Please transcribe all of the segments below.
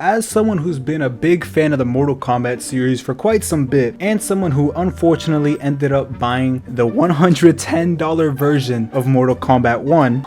As someone who's been a big fan of the Mortal Kombat series for quite some bit, and someone who unfortunately ended up buying the $110 version of Mortal Kombat 1,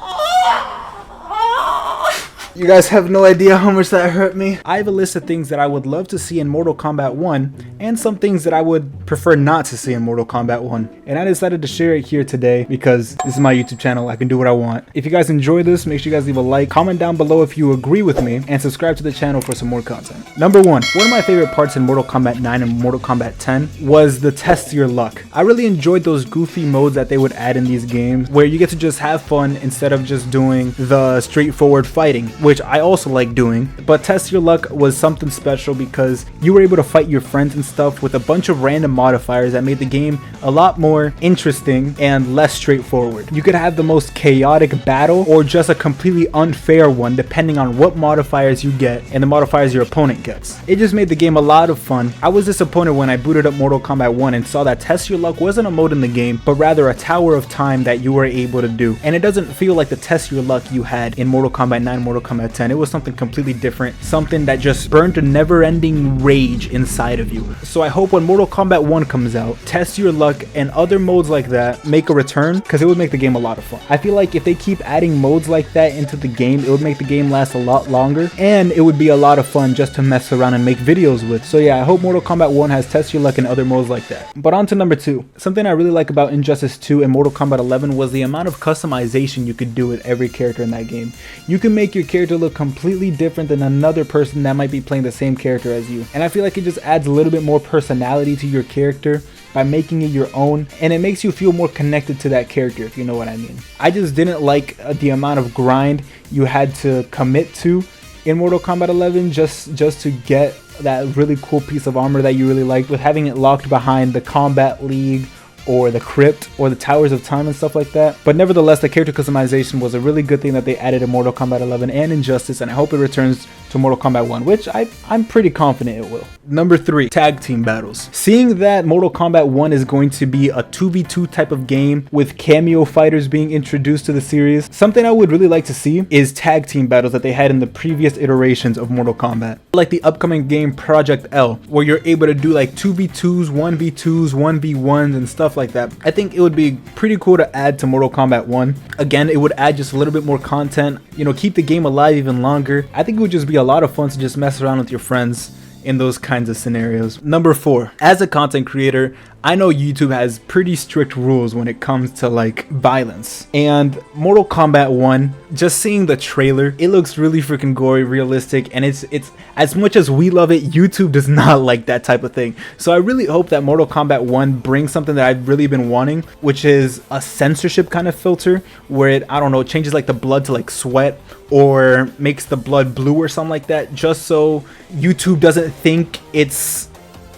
you guys have no idea how much that hurt me. I have a list of things that I would love to see in Mortal Kombat 1 and some things that I would prefer not to see in Mortal Kombat 1. And I decided to share it here today because this is my YouTube channel. I can do what I want. If you guys enjoy this, make sure you guys leave a like, comment down below if you agree with me, and subscribe to the channel for some more content. Number one of my favorite parts in Mortal Kombat 9 and Mortal Kombat 10 was the test your luck. I really enjoyed those goofy modes that they would add in these games where you get to just have fun instead of just doing the straightforward fighting, which I also like doing. But test your luck was something special because you were able to fight your friends and stuff with a bunch of random modifiers that made the game a lot more interesting and less straightforward. You could have the most chaotic battle or just a completely unfair one depending on what modifiers you get and the modifiers your opponent gets. It just made the game a lot of fun. I was disappointed when I booted up Mortal Kombat 1 and saw that test your luck wasn't a mode in the game, but rather a tower of time that you were able to do. And it doesn't feel like the test your luck you had in Mortal Kombat 9, Mortal Kombat 10. It was something completely different, something that just burned a never-ending rage inside of you. So I hope when Mortal Kombat 1 comes out, test your luck and other modes like that make a return, because it would make the game a lot of fun. I feel like if they keep adding modes like that into the game, it would make the game last a lot longer, and it would be a lot of fun just to mess around and make videos with. So yeah, I hope Mortal Kombat 1 has test your luck and other modes like that. But on to number 2. Something I really like about Injustice 2 and Mortal Kombat 11 was the amount of customization you could do with every character in that game. You can make your character look completely different than another person that might be playing the same character as you. And I feel like it just adds a little bit more personality to your character by making it your own, and it makes you feel more connected to that character, if you know what I mean. I just didn't like the amount of grind you had to commit to in Mortal Kombat 11 just to get that really cool piece of armor that you really liked, with having it locked behind the Combat League or the Crypt or the Towers of Time and stuff like that. But nevertheless, the character customization was a really good thing that they added in Mortal Kombat 11 and Injustice, and I hope it returns to Mortal Kombat 1, which I'm pretty confident it will. Number 3, tag team battles. Seeing that Mortal Kombat 1 is going to be a 2v2 type of game with cameo fighters being introduced to the series, something I would really like to see is tag team battles that they had in the previous iterations of Mortal Kombat. Like the upcoming game Project L, where you're able to do like 2v2s, 1v2s, 1v1s and stuff like that. I think it would be pretty cool to add to Mortal Kombat 1. Again, it would add just a little bit more content, you know, keep the game alive even longer. I think it would just be a lot of fun to just mess around with your friends in those kinds of scenarios. Number 4, as a content creator, I know YouTube has pretty strict rules when it comes to like violence, and Mortal Kombat 1, just seeing the trailer, it looks really freaking gory, realistic, and it's as much as we love it, YouTube does not like that type of thing. So I really hope that Mortal Kombat 1 brings something that I've really been wanting, which is a censorship kind of filter where it, I don't know, changes like the blood to like sweat or makes the blood blue or something like that, just so YouTube doesn't think it's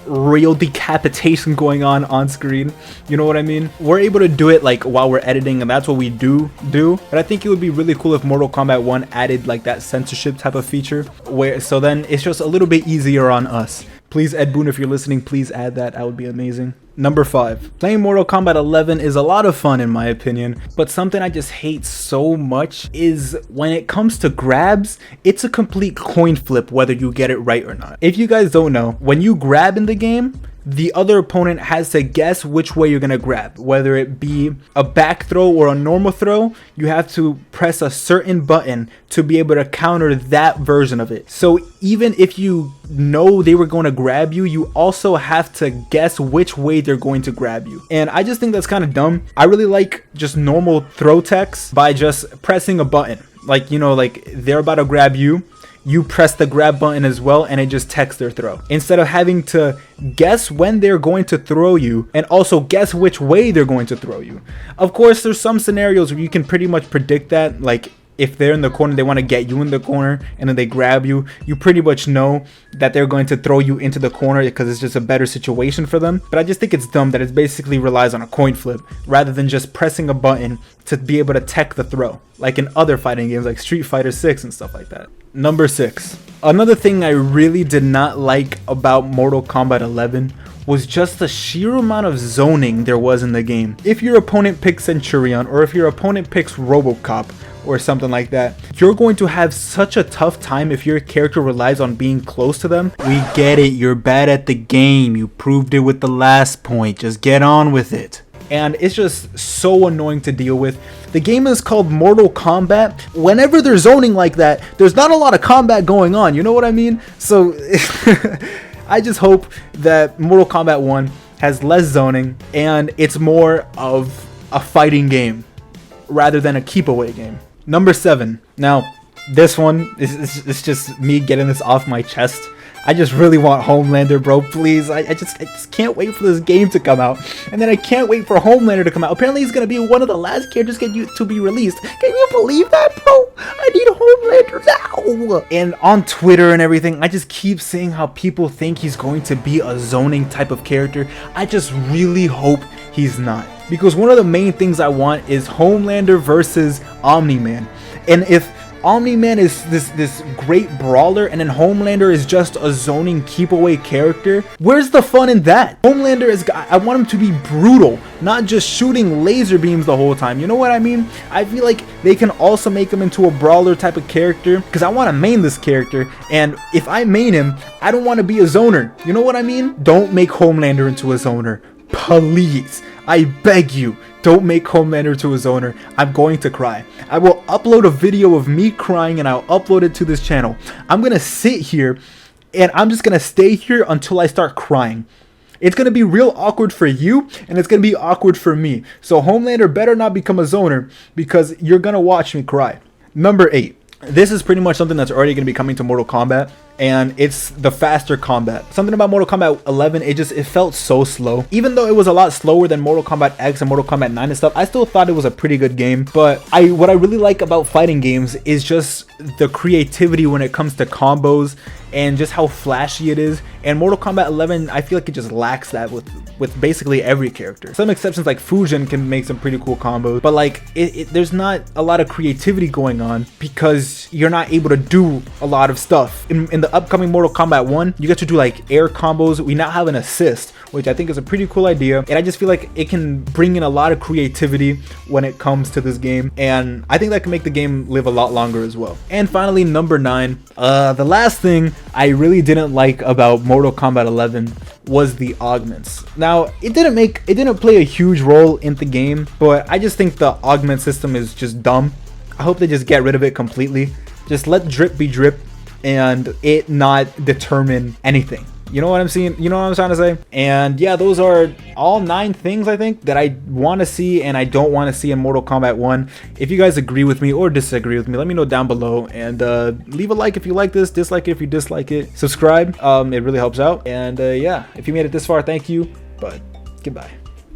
real decapitation going on screen. You know what I mean? We're able to do it like while we're editing, and that's what we do, but I think it would be really cool if Mortal Kombat 1 added like that censorship type of feature, where so then it's just a little bit easier on us. Please, Ed Boon, if you're listening, please add that. That would be amazing. Number 5. Playing Mortal Kombat 11 is a lot of fun in my opinion, but something I just hate so much is when it comes to grabs, it's a complete coin flip whether you get it right or not. If you guys don't know, when you grab in the game, the other opponent has to guess which way you're gonna grab, whether it be a back throw or a normal throw. You have to press a certain button to be able to counter that version of it. So even if you know they were going to grab you, you also have to guess which way they're going to grab you. And I just think that's kind of dumb. I really like just normal throw techs by just pressing a button, like, you know, like they're about to grab you, you press the grab button as well, and it just texts their throw, instead of having to guess when they're going to throw you and also guess which way they're going to throw you. Of course, there's some scenarios where you can pretty much predict that, like if they're in the corner, they want to get you in the corner and then they grab you, you pretty much know that they're going to throw you into the corner because it's just a better situation for them. But I just think it's dumb that it basically relies on a coin flip rather than just pressing a button to be able to tech the throw, like in other fighting games like Street Fighter 6 and stuff like that. Number 6. Another thing I really did not like about Mortal Kombat 11 was just the sheer amount of zoning there was in the game. If your opponent picks Centurion, or if your opponent picks RoboCop, or something like that, you're going to have such a tough time if your character relies on being close to them. We get it, you're bad at the game, you proved it with the last point, just get on with it. And it's just so annoying to deal with. The game is called Mortal Kombat. Whenever they're zoning like that, there's not a lot of combat going on, you know what I mean? So I just hope that Mortal Kombat 1 has less zoning and it's more of a fighting game rather than a keep away game. Number 7. Now, this one is just me getting this off my chest. I just really want Homelander, bro. Please, I just can't wait for this game to come out, and then I can't wait for Homelander to come out. Apparently, he's gonna be one of the last characters to be released. Can you believe that, bro? I need Homelander now. And on Twitter and everything, I just keep seeing how people think he's going to be a zoning type of character. I just really hope he's not, because one of the main things I want is Homelander versus Omni-Man. And if Omni-Man is this great brawler and then Homelander is just a zoning keep away character, where's the fun in that? Homelander is, I want him to be brutal, not just shooting laser beams the whole time, you know what I mean? I feel like they can also make him into a brawler type of character, because I want to main this character, and if I main him, I don't want to be a zoner, you know what I mean? Don't make Homelander into a zoner, please. I beg you, don't make Homelander to a zoner. I'm going to cry. I will upload a video of me crying and I'll upload it to this channel. I'm going to sit here and I'm just going to stay here until I start crying. It's going to be real awkward for you and it's going to be awkward for me. So Homelander better not become a zoner because you're going to watch me cry. Number 8. This is pretty much something that's already going to be coming to Mortal Kombat, and it's the faster combat. Something about Mortal Kombat 11, it felt so slow. Even though it was a lot slower than Mortal Kombat X and Mortal Kombat 9 and stuff, I still thought it was a pretty good game. But what I really like about fighting games is just the creativity when it comes to combos and just how flashy it is. And Mortal Kombat 11, I feel like it just lacks that with basically every character. Some exceptions like Fujin can make some pretty cool combos, but like there's not a lot of creativity going on because you're not able to do a lot of stuff. In the upcoming Mortal Kombat 1, you get to do like air combos. We now have an assist, which I think is a pretty cool idea, and I just feel like it can bring in a lot of creativity when it comes to this game, and I think that can make the game live a lot longer as well. And finally, number 9, the last thing I really didn't like about Mortal Kombat 11 was the augments. Now, it didn't play a huge role in the game, but I just think the augment system is just dumb. I hope they just get rid of it completely. Just let drip be drip and it not determine anything. You know what I'm saying? You know what I'm trying to say? And yeah, those are all 9 things I think that I want to see and I don't want to see in Mortal Kombat 1. If you guys agree with me or disagree with me, let me know down below, and leave a like if you like this, dislike it if you dislike it, subscribe, it really helps out. And yeah, if you made it this far, thank you, but goodbye.